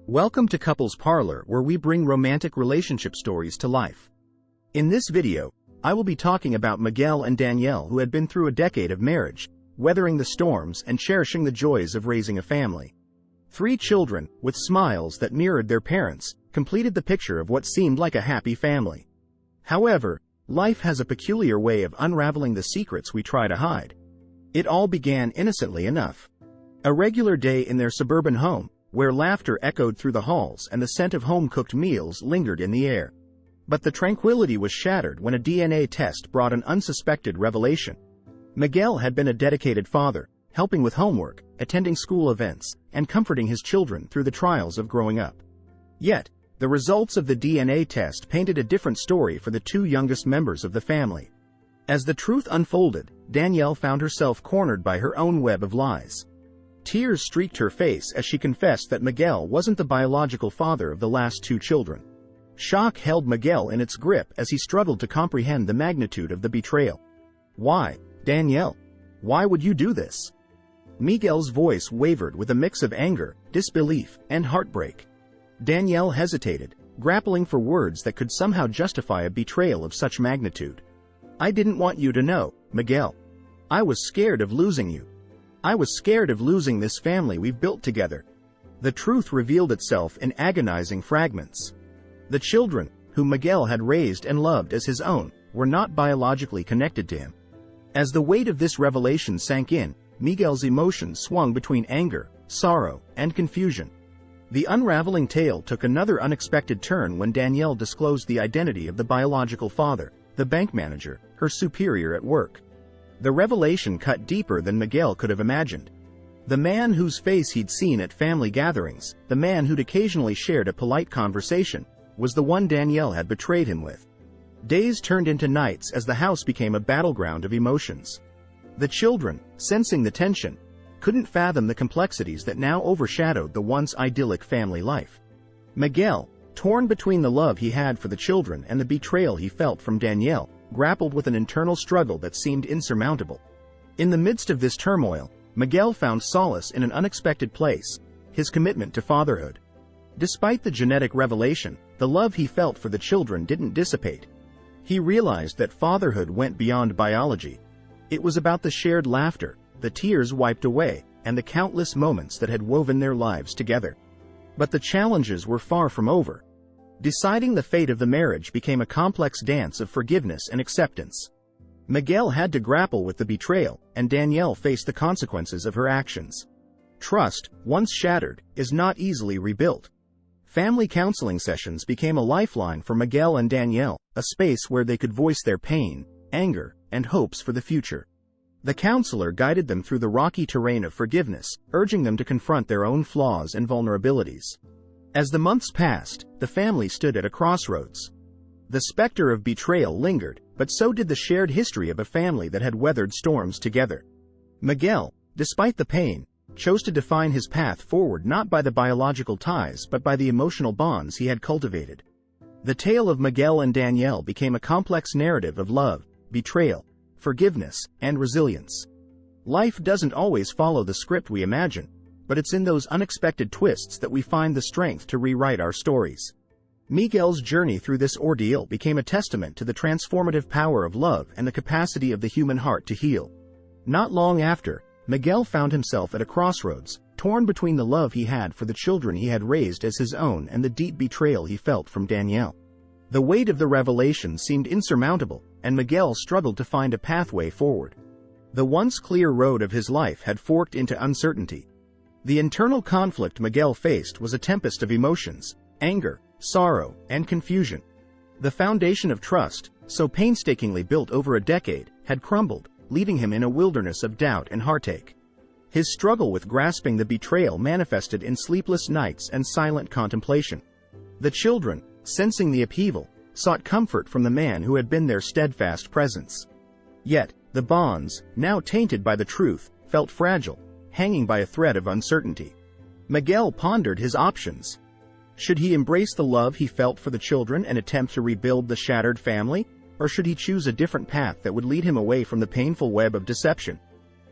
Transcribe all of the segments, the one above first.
Welcome to Couples Parlor, where we bring romantic relationship stories to life. In this video, I will be talking about Miguel and Danielle, who had been through a decade of marriage, weathering the storms and cherishing the joys of raising a family. 3 children, with smiles that mirrored their parents, completed the picture of what seemed like a happy family. However, life has a peculiar way of unraveling the secrets we try to hide. It all began innocently enough. A regular day in their suburban home, where laughter echoed through the halls and the scent of home-cooked meals lingered in the air. But the tranquility was shattered when a DNA test brought an unsuspected revelation. Miguel had been a dedicated father, helping with homework, attending school events, and comforting his children through the trials of growing up. Yet, the results of the DNA test painted a different story for the 2 youngest members of the family. As the truth unfolded, Danielle found herself cornered by her own web of lies. Tears streaked her face as she confessed that Miguel wasn't the biological father of the last 2 children. Shock held Miguel in its grip as he struggled to comprehend the magnitude of the betrayal. "Why, Danielle? Why would you do this?" Miguel's voice wavered with a mix of anger, disbelief, and heartbreak. Danielle hesitated, grappling for words that could somehow justify a betrayal of such magnitude. "I didn't want you to know, Miguel. I was scared of losing you. I was scared of losing this family we've built together." The truth revealed itself in agonizing fragments. The children, whom Miguel had raised and loved as his own, were not biologically connected to him. As the weight of this revelation sank in, Miguel's emotions swung between anger, sorrow, and confusion. The unraveling tale took another unexpected turn when Danielle disclosed the identity of the biological father, the bank manager, her superior at work. The revelation cut deeper than Miguel could have imagined. The man whose face he'd seen at family gatherings, the man who'd occasionally shared a polite conversation, was the one Danielle had betrayed him with. Days turned into nights as the house became a battleground of emotions. The children, sensing the tension, couldn't fathom the complexities that now overshadowed the once idyllic family life. Miguel, torn between the love he had for the children and the betrayal he felt from Danielle, grappled with an internal struggle that seemed insurmountable. In the midst of this turmoil, Miguel found solace in an unexpected place: his commitment to fatherhood. Despite the genetic revelation, the love he felt for the children didn't dissipate. He realized that fatherhood went beyond biology. It was about the shared laughter, the tears wiped away, and the countless moments that had woven their lives together. But the challenges were far from over. Deciding the fate of the marriage became a complex dance of forgiveness and acceptance. Miguel had to grapple with the betrayal, and Danielle faced the consequences of her actions. Trust, once shattered, is not easily rebuilt. Family counseling sessions became a lifeline for Miguel and Danielle, a space where they could voice their pain, anger, and hopes for the future. The counselor guided them through the rocky terrain of forgiveness, urging them to confront their own flaws and vulnerabilities. As the months passed, the family stood at a crossroads. The specter of betrayal lingered, but so did the shared history of a family that had weathered storms together. Miguel, despite the pain, chose to define his path forward not by the biological ties but by the emotional bonds he had cultivated. The tale of Miguel and Danielle became a complex narrative of love, betrayal, forgiveness, and resilience. Life doesn't always follow the script we imagine, but it's in those unexpected twists that we find the strength to rewrite our stories. Miguel's journey through this ordeal became a testament to the transformative power of love and the capacity of the human heart to heal. Not long after, Miguel found himself at a crossroads, torn between the love he had for the children he had raised as his own and the deep betrayal he felt from Danielle. The weight of the revelation seemed insurmountable, and Miguel struggled to find a pathway forward. The once clear road of his life had forked into uncertainty. The internal conflict Miguel faced was a tempest of emotions: anger, sorrow, and confusion. The foundation of trust, so painstakingly built over a decade, had crumbled, leaving him in a wilderness of doubt and heartache. His struggle with grasping the betrayal manifested in sleepless nights and silent contemplation. The children, sensing the upheaval, sought comfort from the man who had been their steadfast presence. Yet, the bonds, now tainted by the truth, felt fragile, hanging by a thread of uncertainty. Miguel pondered his options. Should he embrace the love he felt for the children and attempt to rebuild the shattered family, or should he choose a different path that would lead him away from the painful web of deception?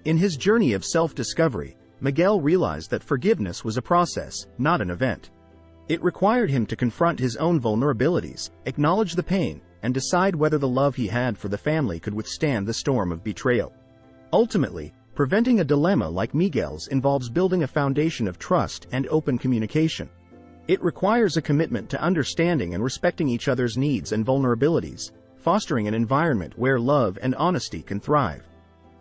In his journey of self-discovery, Miguel realized that forgiveness was a process, not an event. It required him to confront his own vulnerabilities, acknowledge the pain, and decide whether the love he had for the family could withstand the storm of betrayal. Ultimately, preventing a dilemma like Miguel's involves building a foundation of trust and open communication. It requires a commitment to understanding and respecting each other's needs and vulnerabilities, fostering an environment where love and honesty can thrive.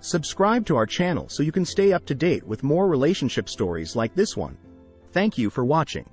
Subscribe to our channel so you can stay up to date with more relationship stories like this one. Thank you for watching.